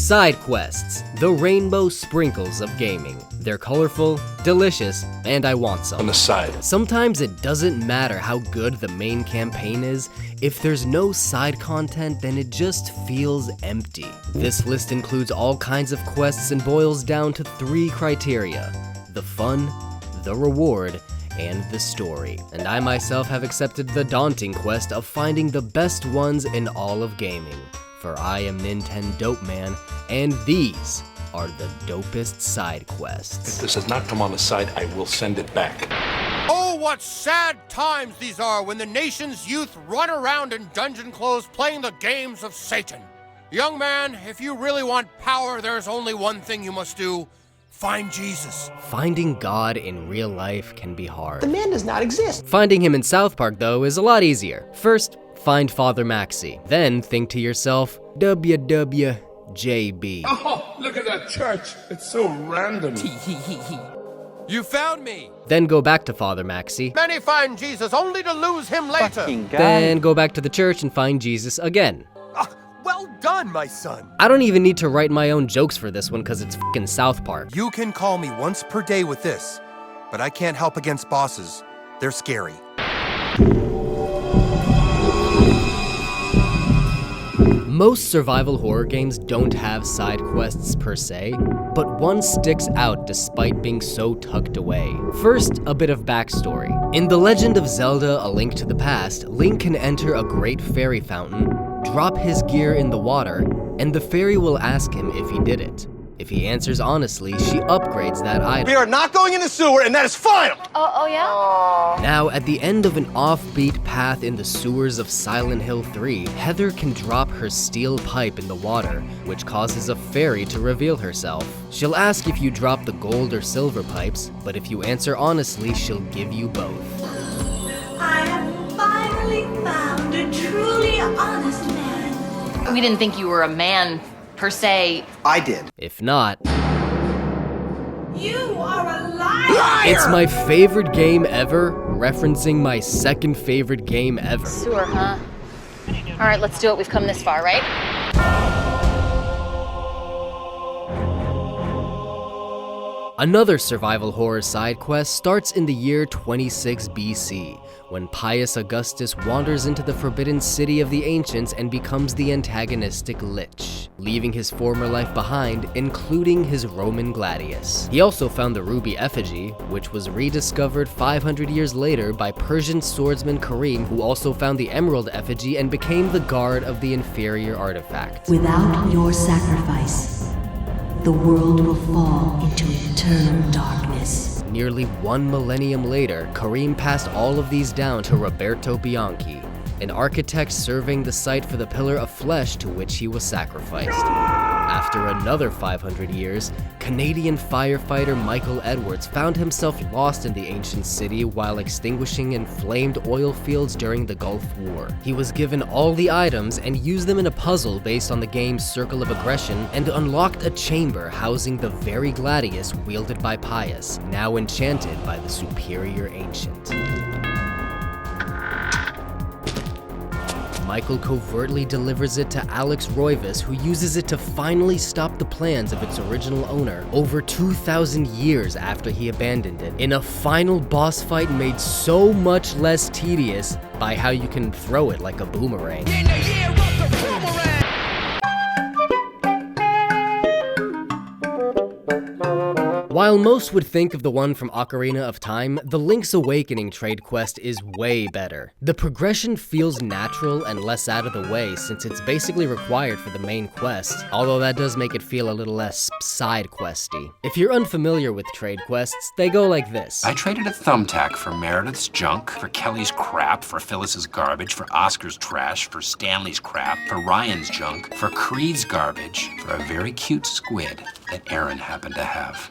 Side quests, the rainbow sprinkles of gaming. They're colorful, delicious, and I want some. On the side. Sometimes it doesn't matter how good the main campaign is, if there's no side content, then it just feels empty. This list includes all kinds of quests and boils down to 3 criteria: the fun, the reward, and the story. And I myself have accepted the daunting quest of finding the best ones in all of gaming. For I am Nintendo Dope Man, and these are the dopest side quests. If this does not come on the side, I will send it back. Oh, what sad times these are when the nation's youth run around in dungeon clothes playing the games of Satan. Young man, if you really want power, there's only one thing you must do: find Jesus. Finding God in real life can be hard. The man does not exist. Finding him in South Park, though, is a lot easier. First, find Father Maxi. Then think to yourself, WWJB. Oh, look at that church. It's so random. You found me. Then go back to Father Maxi. Many find Jesus only to lose him later. Then go back to the church and find Jesus again. Well done, my son. I don't even need to write my own jokes for this one because it's f***ing South Park. You can call me once per day with this, but I can't help against bosses. They're scary. Most survival horror games don't have side quests per se, but one sticks out despite being so tucked away. First, a bit of backstory. In The Legend of Zelda: A Link to the Past, Link can enter a great fairy fountain, drop his gear in the water, and the fairy will ask him if he did it. If he answers honestly, she upgrades that item. We are not going in the sewer, and that is final! Oh yeah? Now, at the end of an offbeat path in the sewers of Silent Hill 3, Heather can drop her steel pipe in the water, which causes a fairy to reveal herself. She'll ask if you drop the gold or silver pipes, but if you answer honestly, she'll give you both. I have finally found a truly honest man. We didn't think you were a man, per se. I did. If not, You are a liar! it's my favorite game ever, referencing my second favorite game ever. Sewer, huh? All right, let's do it. We've come this far, right? Another survival horror side quest starts in the year 26 BC, when Pius Augustus wanders into the forbidden city of the ancients and becomes the antagonistic Lich, leaving his former life behind, including his Roman gladius. He also found the ruby effigy, which was rediscovered 500 years later by Persian swordsman Karim, who also found the emerald effigy and became the guard of the inferior artifact. Without your sacrifice, the world will fall into eternal darkness. Nearly 1 millennium later, Karim passed all of these down to Roberto Bianchi, an architect surveying the site for the pillar of flesh to which he was sacrificed. After another 500 years, Canadian firefighter Michael Edwards found himself lost in the ancient city while extinguishing inflamed oil fields during the Gulf War. He was given all the items and used them in a puzzle based on the game's Circle of Aggression and unlocked a chamber housing the very gladius wielded by Pius, now enchanted by the superior ancient. Michael covertly delivers it to Alex Roivas, who uses it to finally stop the plans of its original owner over 2,000 years after he abandoned it, in a final boss fight made so much less tedious by how you can throw it like a boomerang. While most would think of the one from Ocarina of Time, the Link's Awakening trade quest is way better. The progression feels natural and less out of the way since it's basically required for the main quest, although that does make it feel a little less side questy. If you're unfamiliar with trade quests, they go like this. I traded a thumbtack for Meredith's junk, for Kelly's crap, for Phyllis's garbage, for Oscar's trash, for Stanley's crap, for Ryan's junk, for Creed's garbage, for a very cute squid that Aaron happened to have.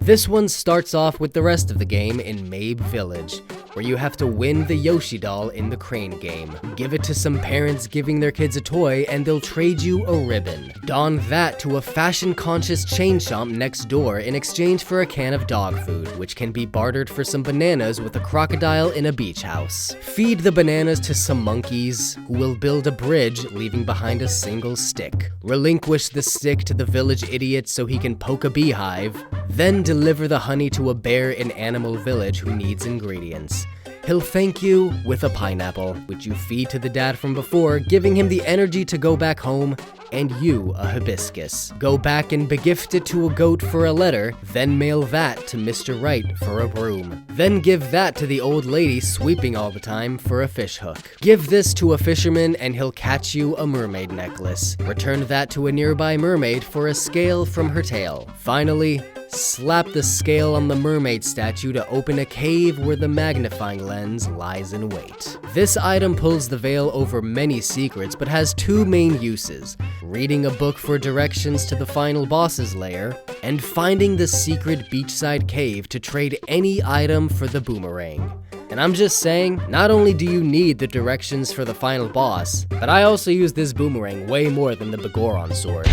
This one starts off with the rest of the game in Mabe Village, where you have to win the Yoshi doll in the crane game. Give it to some parents giving their kids a toy and they'll trade you a ribbon. Don that to a fashion-conscious chain shop next door in exchange for a can of dog food, which can be bartered for some bananas with a crocodile in a beach house. Feed the bananas to some monkeys, who will build a bridge leaving behind a single stick. Relinquish the stick to the village idiot so he can poke a beehive, then deliver the honey to a bear in Animal Village who needs ingredients. He'll thank you with a pineapple, which you feed to the dad from before, giving him the energy to go back home, and you a hibiscus. Go back and begift it to a goat for a letter, then mail that to Mr. Right for a broom. Then give that to the old lady sweeping all the time for a fishhook. Give this to a fisherman and he'll catch you a mermaid necklace. Return that to a nearby mermaid for a scale from her tail. Finally, slap the scale on the mermaid statue to open a cave where the magnifying lens lies in wait. This item pulls the veil over many secrets but has two main uses: reading a book for directions to the final boss's lair, and finding the secret beachside cave to trade any item for the boomerang. And I'm just saying, not only do you need the directions for the final boss, but I also use this boomerang way more than the Begoron sword.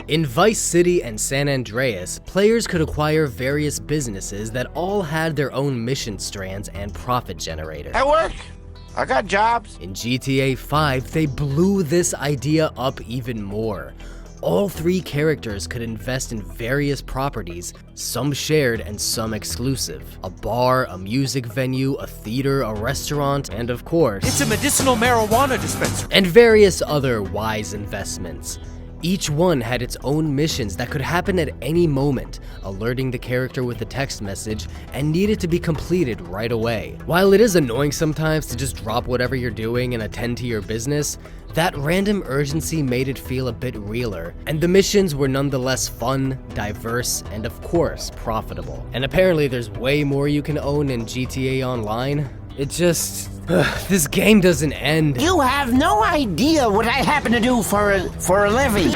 In Vice City and San Andreas, players could acquire various businesses that all had their own mission strands and profit generator. I work. I got jobs. In GTA 5, they blew this idea up even more. All three characters could invest in various properties, some shared and some exclusive. A bar, a music venue, a theater, a restaurant, and of course, It's a medicinal marijuana dispensary. and various other wise investments. Each one had its own missions that could happen at any moment, alerting the character with a text message, and needed to be completed right away. While it is annoying sometimes to just drop whatever you're doing and attend to your business, that random urgency made it feel a bit realer, and the missions were nonetheless fun, diverse, and of course, profitable. And apparently there's way more you can own in GTA Online. It just... this game doesn't end. You have no idea what I happen to do for a living.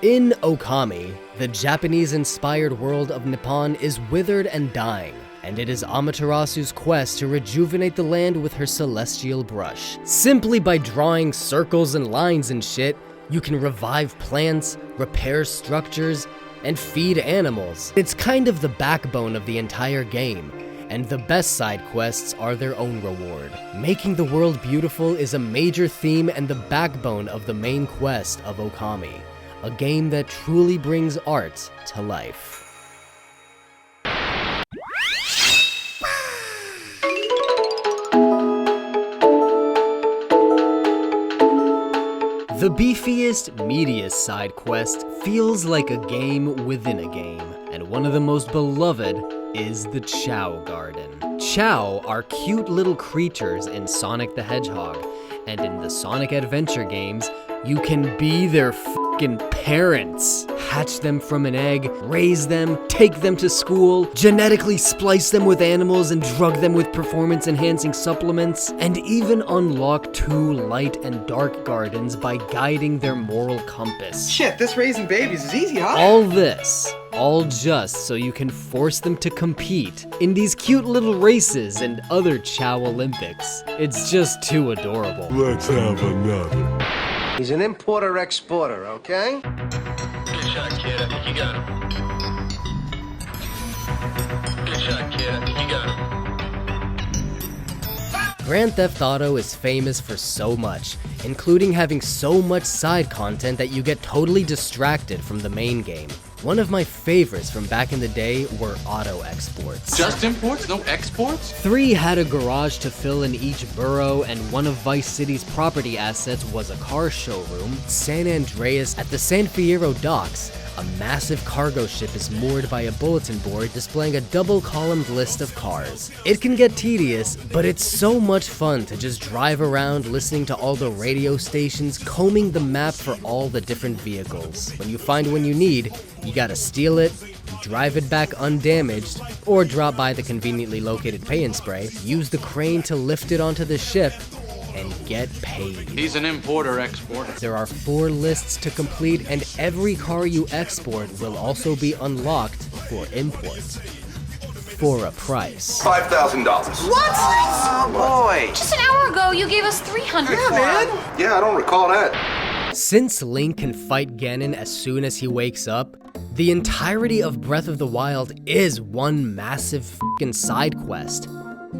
In Okami, the Japanese-inspired world of Nippon is withered and dying, and it is Amaterasu's quest to rejuvenate the land with her celestial brush. Simply by drawing circles and lines and shit, you can revive plants, repair structures, and feed animals. It's kind of the backbone of the entire game, and the best side quests are their own reward. Making the world beautiful is a major theme and the backbone of the main quest of Okami, a game that truly brings art to life. The beefiest, meatiest side quest feels like a game within a game, and one of the most beloved is the Chow Garden. Chow are cute little creatures in Sonic the Hedgehog, and in the Sonic Adventure games, you can be their f***ing parents. Hatch them from an egg, raise them, take them to school, genetically splice them with animals and drug them with performance-enhancing supplements, and even unlock 2 light and dark gardens by guiding their moral compass. Shit, this raising babies is easy, huh? All this, all just so you can force them to compete in these cute little races and other Chow Olympics. It's just too adorable. Let's have another. He's an importer-exporter, okay? Good shot, kid. I think you got him. Good shot, kid. I think you got him. Grand Theft Auto is famous for so much, including having so much side content that you get totally distracted from the main game. One of my favorites from back in the day were auto exports. Just imports? No exports? 3 had a garage to fill in each borough, and one of Vice City's property assets was a car showroom. San Andreas, at the San Fierro docks, A massive cargo ship is moored by a bulletin board displaying a double-columned list of cars. It can get tedious, but it's so much fun to just drive around listening to all the radio stations, combing the map for all the different vehicles. When you find one you need, you gotta steal it, drive it back undamaged, or drop by the conveniently located pay and spray, use the crane to lift it onto the ship, and get paid. He's an importer-exporter. There are 4 lists to complete, and every car you export will also be unlocked for import. For a price. $5,000. What? Oh, boy. Just an hour ago, you gave us 300. Yeah, man. Yeah, I don't recall that. Since Link can fight Ganon as soon as he wakes up, the entirety of Breath of the Wild is one massive f***ing side quest.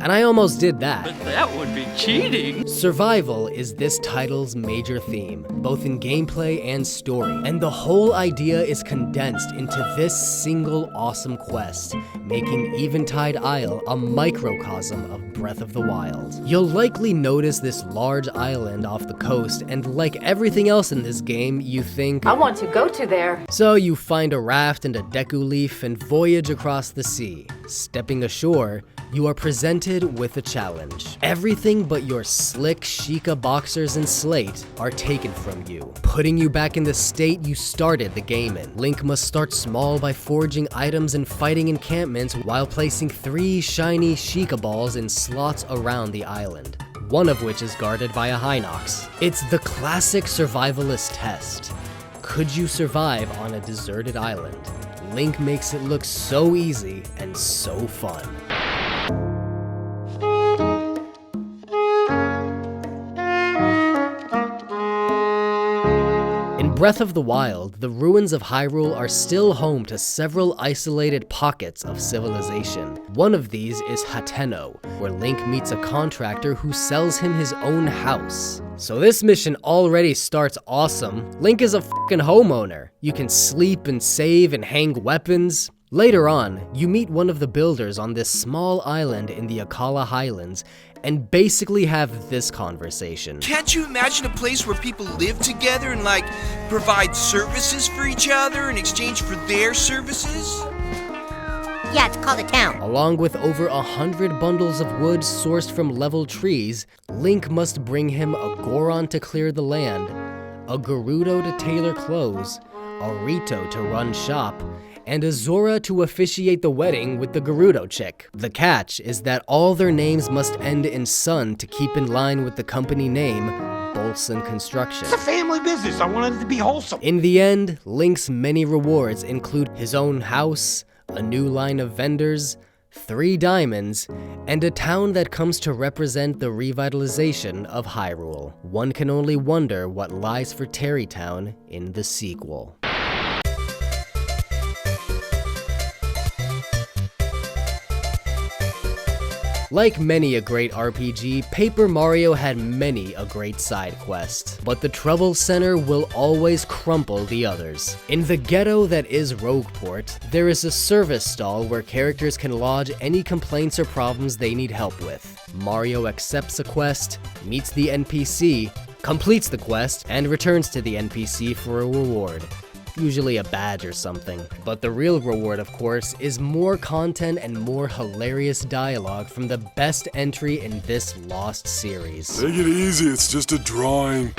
And I almost did that. But that would be cheating. Survival is this title's major theme, both in gameplay and story, and the whole idea is condensed into this single awesome quest, making Eventide Isle a microcosm of Breath of the Wild. You'll likely notice this large island off the coast, and like everything else in this game, you think, I want to go to there. So you find a raft and a Deku Leaf and voyage across the sea. Stepping ashore, you are presented with a challenge. Everything but your slick Sheikah boxers and slate are taken from you, putting you back in the state you started the game in. Link must start small by forging items and fighting encampments while placing 3 shiny Sheikah balls in slots around the island, one of which is guarded by a Hinox. It's the classic survivalist test. Could you survive on a deserted island? Link makes it look so easy and so fun. In Breath of the Wild, the ruins of Hyrule are still home to several isolated pockets of civilization. One of these is Hateno, where Link meets a contractor who sells him his own house. So this mission already starts awesome. Link is a fucking homeowner. You can sleep and save and hang weapons. Later on, you meet one of the builders on this small island in the Akala Highlands and basically have this conversation. Can't you imagine a place where people live together and like provide services for each other in exchange for their services? Yeah, it's called a town. Along with over 100 bundles of wood sourced from level trees, Link must bring him a Goron to clear the land, a Gerudo to tailor clothes, a Rito to run shop, and a Zora to officiate the wedding with the Gerudo chick. The catch is that all their names must end in son to keep in line with the company name, Bolson Construction. It's a family business. I wanted it to be wholesome. In the end, Link's many rewards include his own house, a new line of vendors, 3 diamonds, and a town that comes to represent the revitalization of Hyrule. One can only wonder what lies for Terrytown in the sequel. Like many a great RPG, Paper Mario had many a great side quest, but the Trouble Center will always crumple the others. In the ghetto that is Rogueport, there is a service stall where characters can lodge any complaints or problems they need help with. Mario accepts a quest, meets the NPC, completes the quest, and returns to the NPC for a reward. Usually a badge or something. But the real reward, of course, is more content and more hilarious dialogue from the best entry in this Lost series. Take it easy, it's just a drawing.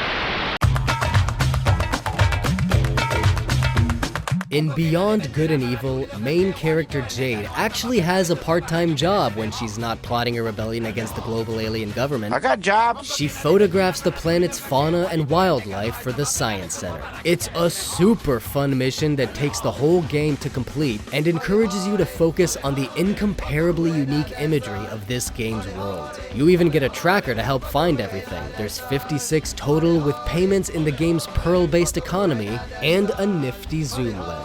In Beyond Good and Evil, main character Jade actually has a part-time job when she's not plotting a rebellion against the global alien government. I got jobs. She photographs the planet's fauna and wildlife for the Science Center. It's a super fun mission that takes the whole game to complete and encourages you to focus on the incomparably unique imagery of this game's world. You even get a tracker to help find everything. There's 56 total with payments in the game's Pearl-based economy and a nifty zoom lens.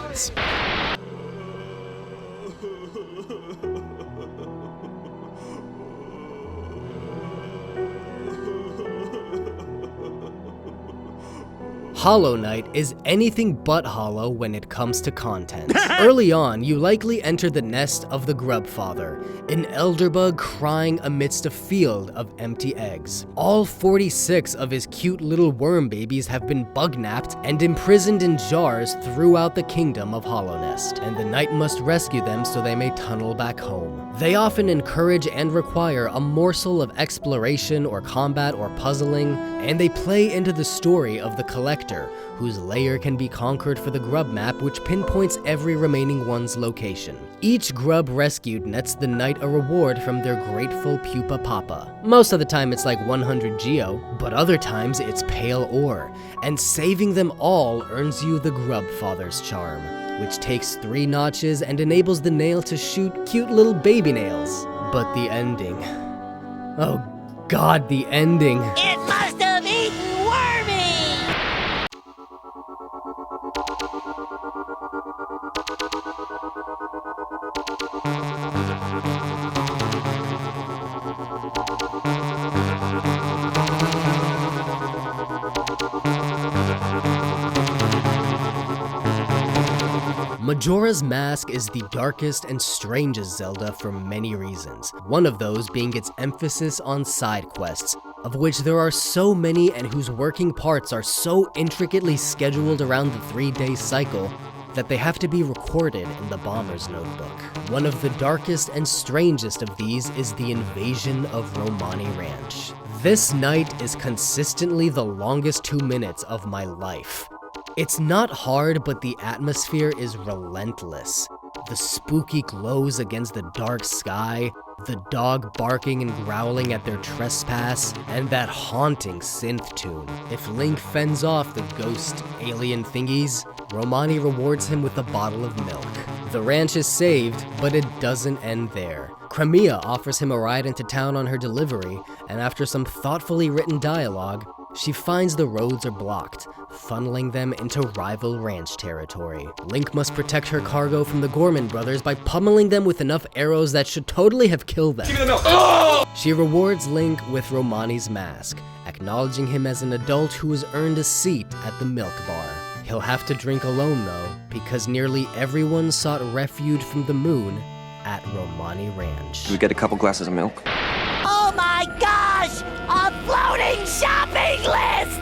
Hollow Knight is anything but hollow when it comes to content. Early on, you likely enter the nest of the Grubfather, an elderbug crying amidst a field of empty eggs. All 46 of his cute little worm babies have been bug-napped and imprisoned in jars throughout the kingdom of Hollownest, and the knight must rescue them so they may tunnel back home. They often encourage and require a morsel of exploration or combat or puzzling, and they play into the story of the collector, whose lair can be conquered for the grub map, which pinpoints every remaining one's location. Each grub rescued nets the knight a reward from their grateful pupa papa. Most of the time it's like 100 geo, but other times it's pale ore, and saving them all earns you the Grubfather's charm, which takes 3 notches and enables the nail to shoot cute little baby nails. But the ending. Oh god, the ending. It must have eaten Wormy! Majora's Mask is the darkest and strangest Zelda for many reasons, one of those being its emphasis on side quests, of which there are so many and whose working parts are so intricately scheduled around the 3-day cycle that they have to be recorded in the Bomber's Notebook. One of the darkest and strangest of these is the invasion of Romani Ranch. This night is consistently the longest 2 minutes of my life. It's not hard, but the atmosphere is relentless. The spooky glows against the dark sky, the dog barking and growling at their trespass, and that haunting synth tune. If Link fends off the ghost alien thingies, Romani rewards him with a bottle of milk. The ranch is saved, but it doesn't end there. Crimea offers him a ride into town on her delivery, and after some thoughtfully written dialogue, she finds the roads are blocked, funneling them into rival ranch territory. Link must protect her cargo from the Gorman brothers by pummeling them with enough arrows that should totally have killed them. She rewards Link with Romani's mask, acknowledging him as an adult who has earned a seat at the milk bar. He'll have to drink alone though, because nearly everyone sought refuge from the moon at Romani Ranch. Can we get a couple glasses of milk? Oh my gosh! A floating shopping list!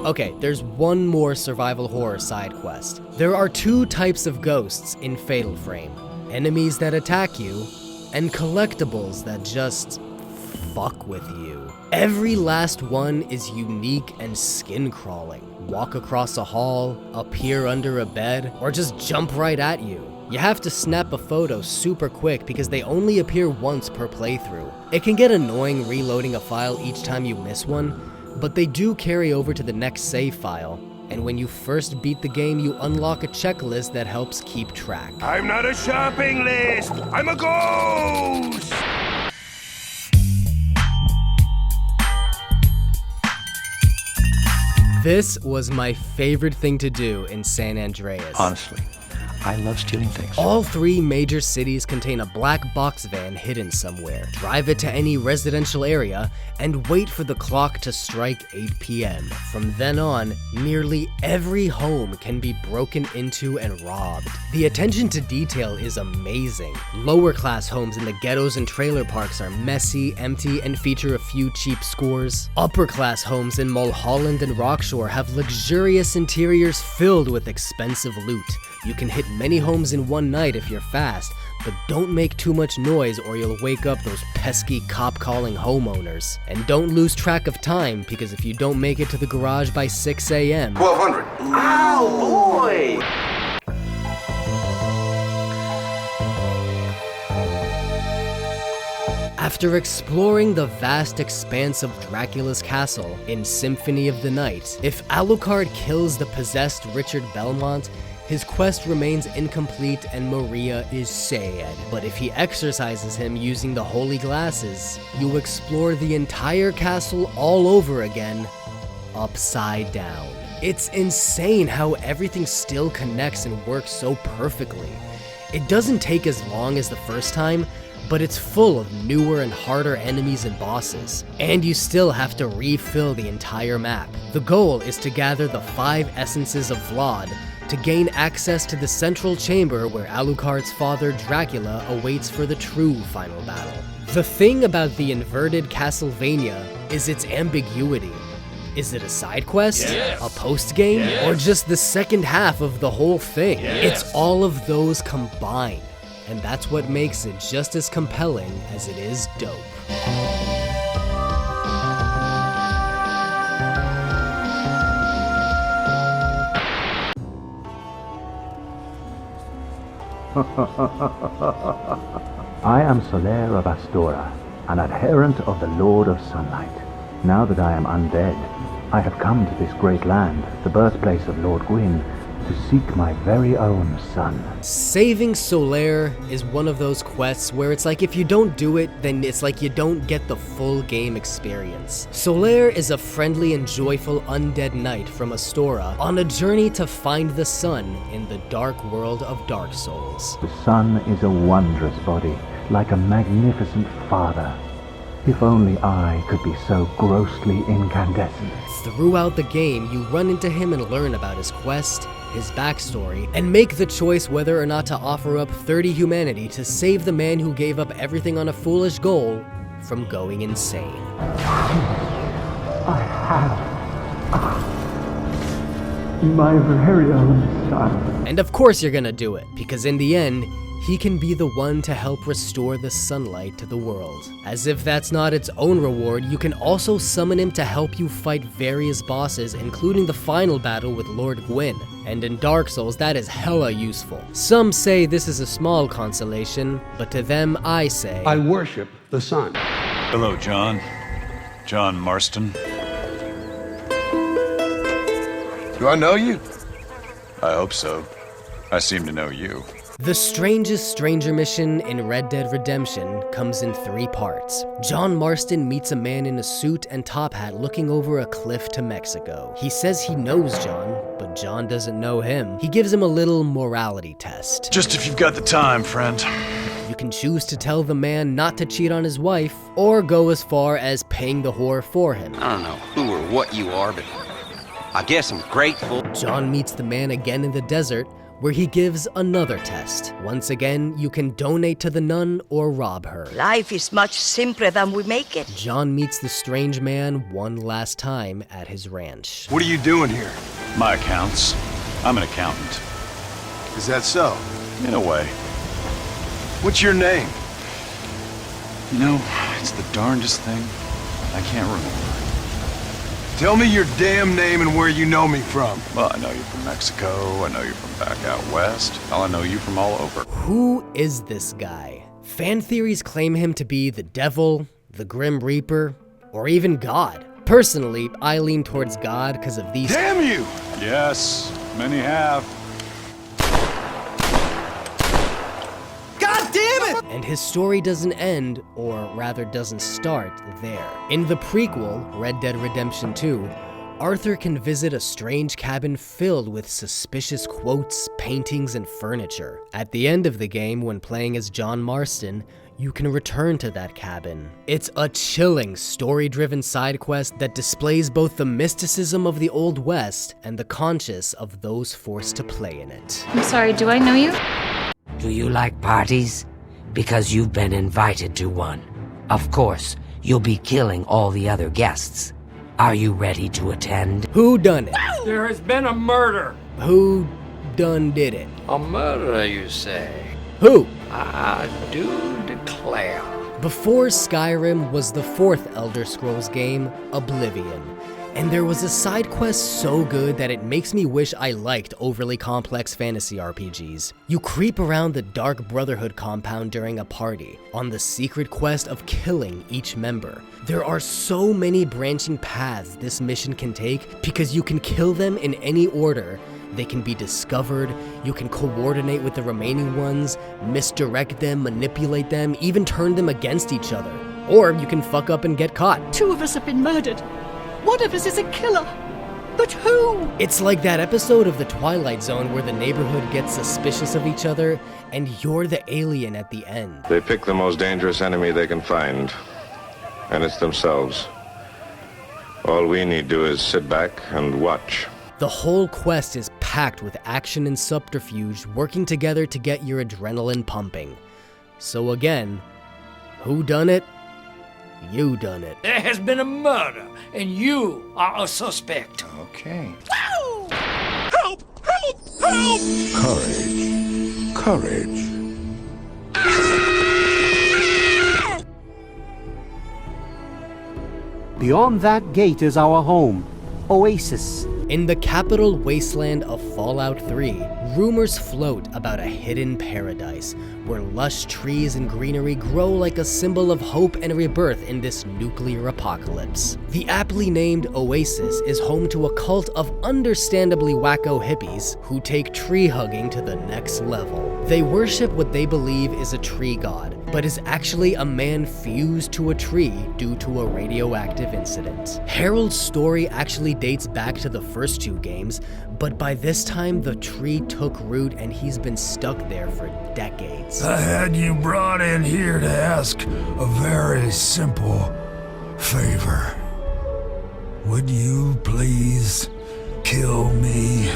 Okay, there's one more survival horror side quest. There are 2 types of ghosts in Fatal Frame. Enemies that attack you, and collectibles that just fuck with you. Every last one is unique and skin-crawling. Walk across a hall, appear under a bed, or just jump right at you. You have to snap a photo super quick because they only appear once per playthrough. It can get annoying reloading a file each time you miss one, but they do carry over to the next save file, and when you first beat the game, you unlock a checklist that helps keep track. I'm not a shopping list! I'm a ghost! This was my favorite thing to do in San Andreas. Honestly, I love stealing things. All 3 major cities contain a black box van hidden somewhere. Drive it to any residential area and wait for the clock to strike 8 p.m. From then on, nearly every home can be broken into and robbed. The attention to detail is amazing. Lower class homes in the ghettos and trailer parks are messy, empty, and feature a few cheap scores. Upper class homes in Mulholland and Rockshore have luxurious interiors filled with expensive loot. You can hit many homes in one night if you're fast, but don't make too much noise or you'll wake up those pesky cop-calling homeowners. And don't lose track of time, because if you don't make it to the garage by 6 a.m. 1200. Ow, boy! After exploring the vast expanse of Dracula's castle in Symphony of the Night, if Alucard kills the possessed Richard Belmont, his quest remains incomplete and Maria is sad. But if he exorcises him using the holy glasses, you explore the entire castle all over again, upside down. It's insane how everything still connects and works so perfectly. It doesn't take as long as the first time, but it's full of newer and harder enemies and bosses, and you still have to refill the entire map. The goal is to gather the 5 essences of Vlad to gain access to the central chamber where Alucard's father Dracula awaits for the true final battle. The thing about the inverted Castlevania is its ambiguity. Is it a side quest, a post-game, or just the second half of the whole thing? It's all of those combined, and that's what makes it just as compelling as it is dope. I am Solaire of Astora, an adherent of the Lord of Sunlight. Now that I am undead, I have come to this great land, the birthplace of Lord Gwyn, to seek my very own son. Saving Solaire is one of those quests where it's like if you don't do it, then it's like you don't get the full game experience. Solaire is a friendly and joyful undead knight from Astora on a journey to find the sun in the dark world of Dark Souls. The sun is a wondrous body, like a magnificent father. If only I could be so grossly incandescent. Throughout the game, you run into him and learn about his quest, his backstory, and make the choice whether or not to offer up 30 humanity to save the man who gave up everything on a foolish goal from going insane. I have my very own son. And of course you're gonna do it, because in the end, he can be the one to help restore the sunlight to the world. As if that's not its own reward, you can also summon him to help you fight various bosses, including the final battle with Lord Gwyn. And in Dark Souls, that is hella useful. Some say this is a small consolation, but to them I say, I worship the sun. Hello, John. John Marston. Do I know you? I hope so. I seem to know you. The Strangest Stranger mission in Red Dead Redemption comes in 3 parts. John Marston meets a man in a suit and top hat looking over a cliff to Mexico. He says he knows John, but John doesn't know him. He gives him a little morality test. Just if you've got the time, friend. You can choose to tell the man not to cheat on his wife, or go as far as paying the whore for him. I don't know who or what you are, but I guess I'm grateful. John meets the man again in the desert, where he gives another test. Once again, you can donate to the nun or rob her. Life is much simpler than we make it. John meets the strange man one last time at his ranch. What are you doing here? My accounts. I'm an accountant. Is that so? In a way. What's your name? You know, it's the darndest thing. I can't remember. Tell me your damn name and where you know me from. Well, I know you from Mexico. I know you from back out west. Hell, I know you from all over. Who is this guy? Fan theories claim him to be the devil, the Grim Reaper, or even God. Personally, I lean towards God because of these— Damn you! Yes, many have. God damn it! And his story doesn't end, or rather doesn't start, there. In the prequel, Red Dead Redemption 2, Arthur can visit a strange cabin filled with suspicious quotes, paintings, and furniture. At the end of the game, when playing as John Marston, you can return to that cabin. It's a chilling, story-driven side quest that displays both the mysticism of the Old West and the conscience of those forced to play in it. I'm sorry, do I know you? Do you like parties? Because you've been invited to one. Of course, you'll be killing all the other guests. Are you ready to attend? Who done it? There has been a murder. Who done did it? A murder, you say? Who? I do declare. Before Skyrim was the 4th Elder Scrolls game, Oblivion. And there was a side quest so good that it makes me wish I liked overly complex fantasy RPGs. You creep around the Dark Brotherhood compound during a party, on the secret quest of killing each member. There are so many branching paths this mission can take because you can kill them in any order. They can be discovered, you can coordinate with the remaining ones, misdirect them, manipulate them, even turn them against each other. Or you can fuck up and get caught. 2 of us have been murdered. One of us is a killer. The But who? It's like that episode of The Twilight Zone where the neighborhood gets suspicious of each other, and you're the alien at the end. They pick the most dangerous enemy they can find, and it's themselves. All we need to do is sit back and watch. The whole quest is packed with action and subterfuge working together to get your adrenaline pumping. So again, who done it? You done it. There has been a murder, and you are a suspect. Okay. Help! Help! Help! Courage. Courage. Beyond that gate is our home, Oasis. In the capital wasteland of Fallout 3, rumors float about a hidden paradise where lush trees and greenery grow like a symbol of hope and rebirth in this nuclear apocalypse. The aptly named Oasis is home to a cult of understandably wacko hippies who take tree hugging to the next level. They worship what they believe is a tree god, but is actually a man fused to a tree due to a radioactive incident. Harold's story actually dates back to the first two games, but by this time the tree took root and he's been stuck there for decades. I had you brought in here to ask a very simple favor. Would you please kill me?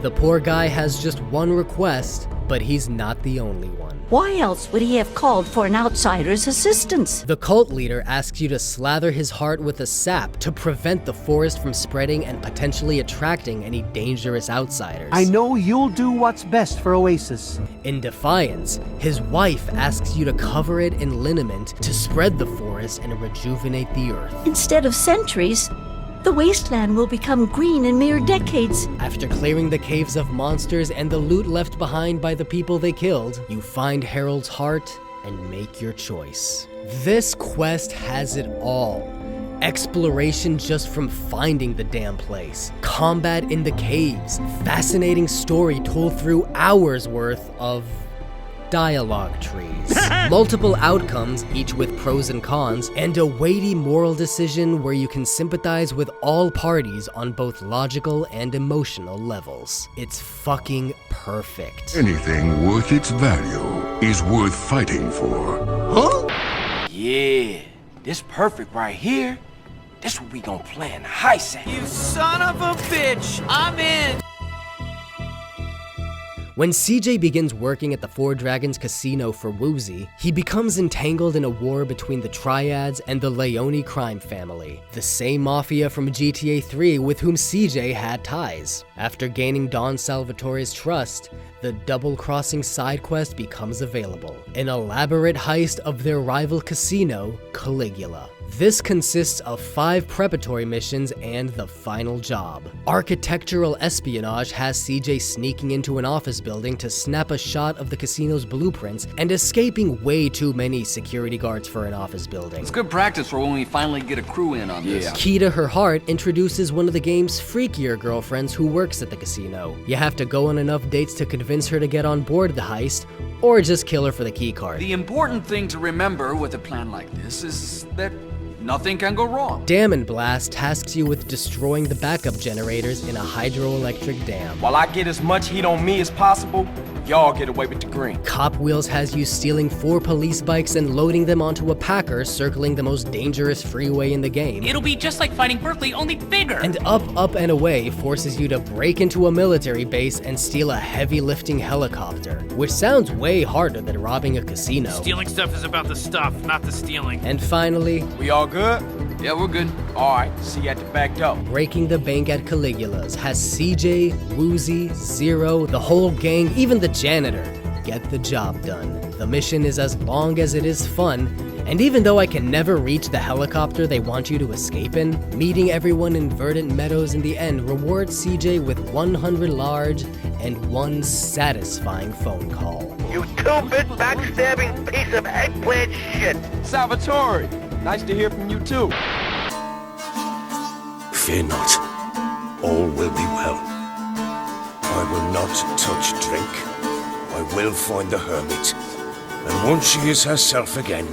The poor guy has just one request, but he's not the only one. Why else would he have called for an outsider's assistance? The cult leader asks you to slather his heart with a sap to prevent the forest from spreading and potentially attracting any dangerous outsiders. I know you'll do what's best for Oasis. In defiance, his wife asks you to cover it in liniment to spread the forest and rejuvenate the earth. Instead of centuries, the wasteland will become green in mere decades. After clearing the caves of monsters and the loot left behind by the people they killed, you find Harold's heart and make your choice. This quest has it all. Exploration just from finding the damn place, combat in the caves, fascinating story told through hours worth of dialogue trees, multiple outcomes, each with pros and cons, and a weighty moral decision where you can sympathize with all parties on both logical and emotional levels. It's fucking perfect. Anything worth its value is worth fighting for. Huh? Yeah, this perfect right here. This what we gonna plan the heist at. You son of a bitch! I'm in! When CJ begins working at the Four Dragons Casino for Woozy, he becomes entangled in a war between the Triads and the Leone crime family, the same mafia from GTA 3 with whom CJ had ties. After gaining Don Salvatore's trust, the double-crossing side quest becomes available, an elaborate heist of their rival casino, Caligula. This consists of 5 preparatory missions and the final job. Architectural espionage has CJ sneaking into an office building to snap a shot of the casino's blueprints and escaping way too many security guards for an office building. It's good practice for when we finally get a crew in on this. Key to her heart introduces one of the game's freakier girlfriends who works at the casino. You have to go on enough dates to convince her to get on board the heist, or just kill her for the key card. The important thing to remember with a plan like this is that nothing can go wrong. Dam & Blast tasks you with destroying the backup generators in a hydroelectric dam. While I get as much heat on me as possible, y'all get away with the green. Cop Wheels has you stealing 4 police bikes and loading them onto a Packer circling the most dangerous freeway in the game. It'll be just like fighting Berkeley, only bigger. And Up, and Away forces you to break into a military base and steal a heavy-lifting helicopter, which sounds way harder than robbing a casino. Stealing stuff is about the stuff, not the stealing. And finally, we all good? Yeah, we're good. Alright, see you at the back door. Breaking the bank at Caligula's has CJ, Woozy, Zero, the whole gang, even the janitor get the job done. The mission is as long as it is fun, and even though I can never reach the helicopter they want you to escape in, meeting everyone in Verdant Meadows in the end rewards CJ with 100 large and 1 satisfying phone call. You stupid, backstabbing piece of eggplant shit! Salvatore, nice to hear from you too. Fear not. All will be well. I will not touch drink. I will find the hermit. And once she is herself again,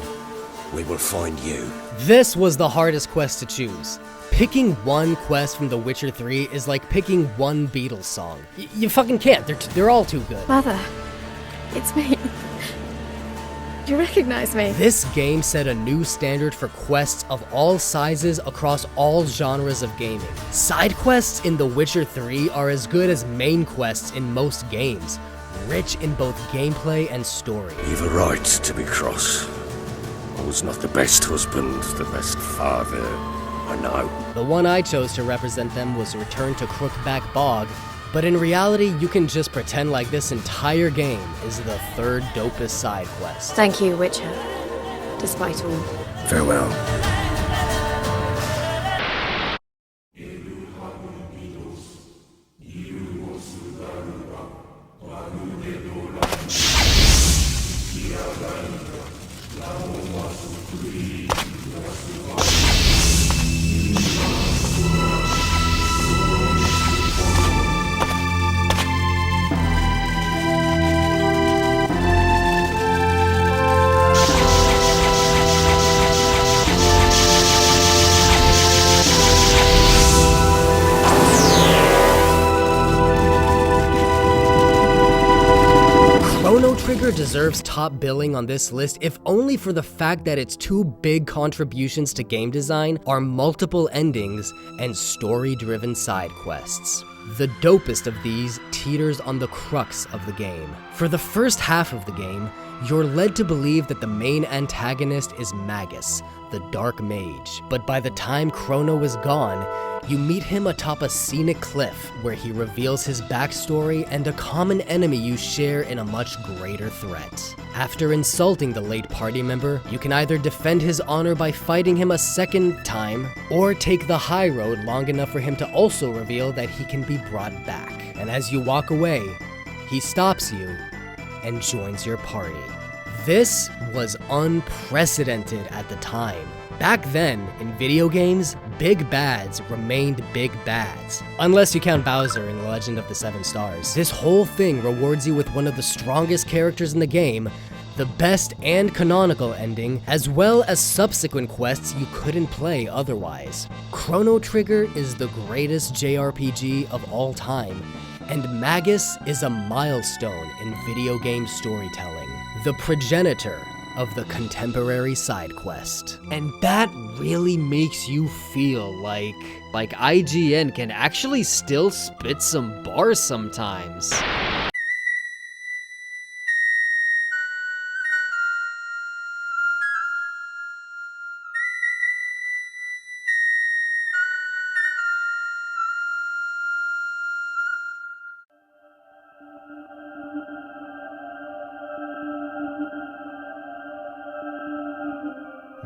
we will find you. This was the hardest quest to choose. Picking one quest from The Witcher 3 is like picking one Beatles song. You fucking can't, they're all too good. Mother, it's me. Do you recognize me? This game set a new standard for quests of all sizes across all genres of gaming. Side quests in The Witcher 3 are as good as main quests in most games, rich in both gameplay and story. You've a right to be cross. I was not the best husband, the best father, I know. The one I chose to represent them was Return to Crookback Bog, but in reality, you can just pretend like this entire game is the third Dopest side quest. Thank you, Witcher. Despite all. Farewell. Chrono Trigger deserves top billing on this list, if only for the fact that its two big contributions to game design are multiple endings and story-driven side quests. The dopest of these teeters on the crux of the game. For the first half of the game, you're led to believe that the main antagonist is Magus, the Dark Mage, but by the time Chrono is gone, you meet him atop a scenic cliff where he reveals his backstory and a common enemy you share in a much greater threat. After insulting the late party member, you can either defend his honor by fighting him a second time, or take the high road long enough for him to also reveal that he can be brought back. And as you walk away, he stops you and joins your party. This was unprecedented at the time. Back then, in video games, big bads remained big bads. Unless you count Bowser in The Legend of the Seven Stars. This whole thing rewards you with one of the strongest characters in the game, the best and canonical ending, as well as subsequent quests you couldn't play otherwise. Chrono Trigger is the greatest JRPG of all time, and Magus is a milestone in video game storytelling. The progenitor of the contemporary side quest. And that really makes you feel like IGN can actually still spit some bars sometimes.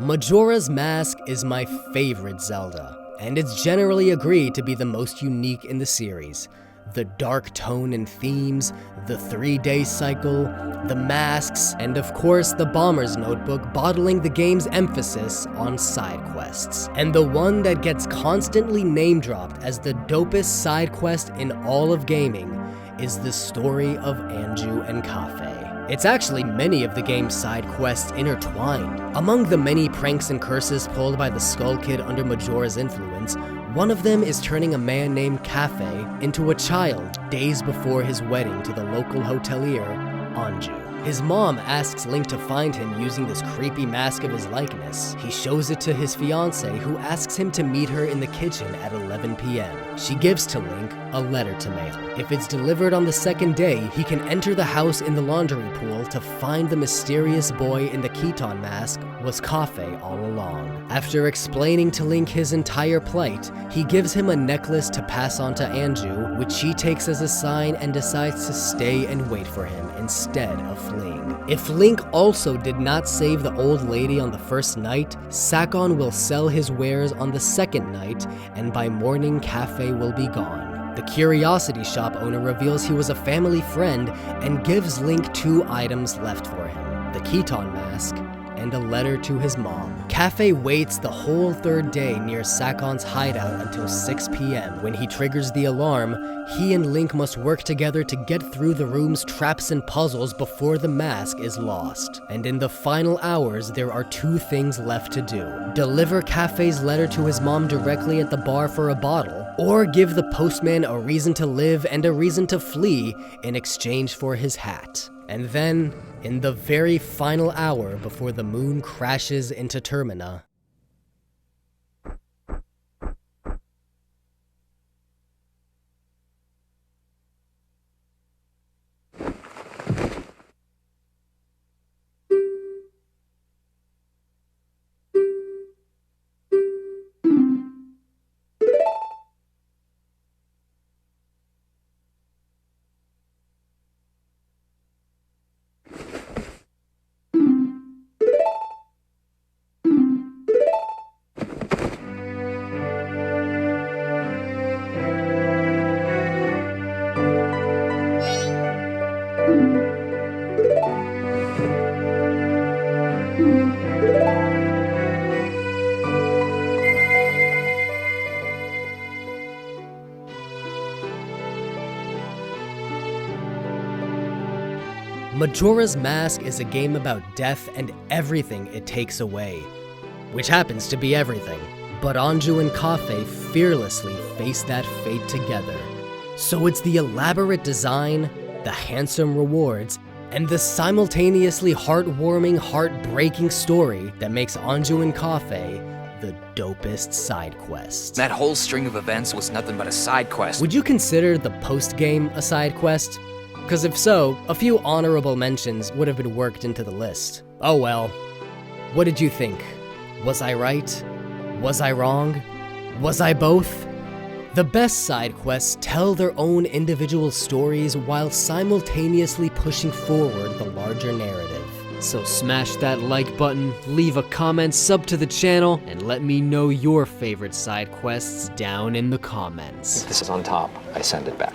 Majora's Mask is my favorite Zelda, and it's generally agreed to be the most unique in the series. The dark tone and themes, the 3-day cycle, the masks, and of course the Bomber's Notebook bottling the game's emphasis on side quests. And the one that gets constantly name-dropped as the dopest side quest in all of gaming is the story of Anju and Kafei. It's actually many of the game's side quests intertwined. Among the many pranks and curses pulled by the Skull Kid under Majora's influence, one of them is turning a man named Kafei into a child days before his wedding to the local hotelier, Anju. His mom asks Link to find him using this creepy mask of his likeness. He shows it to his fiancée, who asks him to meet her in the kitchen at 11 p.m. She gives to Link a letter to mail. If it's delivered on the second day, he can enter the house in the laundry pool to find the mysterious boy in the Khitan mask was Kafei all along. After explaining to Link his entire plight, he gives him a necklace to pass on to Anju, which she takes as a sign and decides to stay and wait for him instead of fleeing. If Link also did not save the old lady on the first night, Sakon will sell his wares on the second night, and by morning Kafei will be gone. The curiosity shop owner reveals he was a family friend and gives Link 2 items left for him, the Khitan mask and a letter to his mom. Cafe waits the whole third day near Sakon's hideout until 6 p.m. When he triggers the alarm, he and Link must work together to get through the room's traps and puzzles before the mask is lost. And in the final hours, there are 2 things left to do. Deliver Cafe's letter to his mom directly at the bar for a bottle, or give the postman a reason to live and a reason to flee in exchange for his hat. And then, in the very final hour before the moon crashes into Termina, Majora's Mask is a game about death and everything it takes away, which happens to be everything. But Anju and Cafe fearlessly face that fate together. So it's the elaborate design, the handsome rewards, and the simultaneously heartwarming, heartbreaking story that makes Anju and Cafe the dopest side quest. That whole string of events was nothing but a side quest. Would you consider the post-game a side quest? Because if so, a few honorable mentions would have been worked into the list. Oh well. What did you think? Was I right? Was I wrong? Was I both? The best side quests tell their own individual stories while simultaneously pushing forward the larger narrative. So smash that like button, leave a comment, sub to the channel, and let me know your favorite side quests down in the comments. If this is on top, I send it back.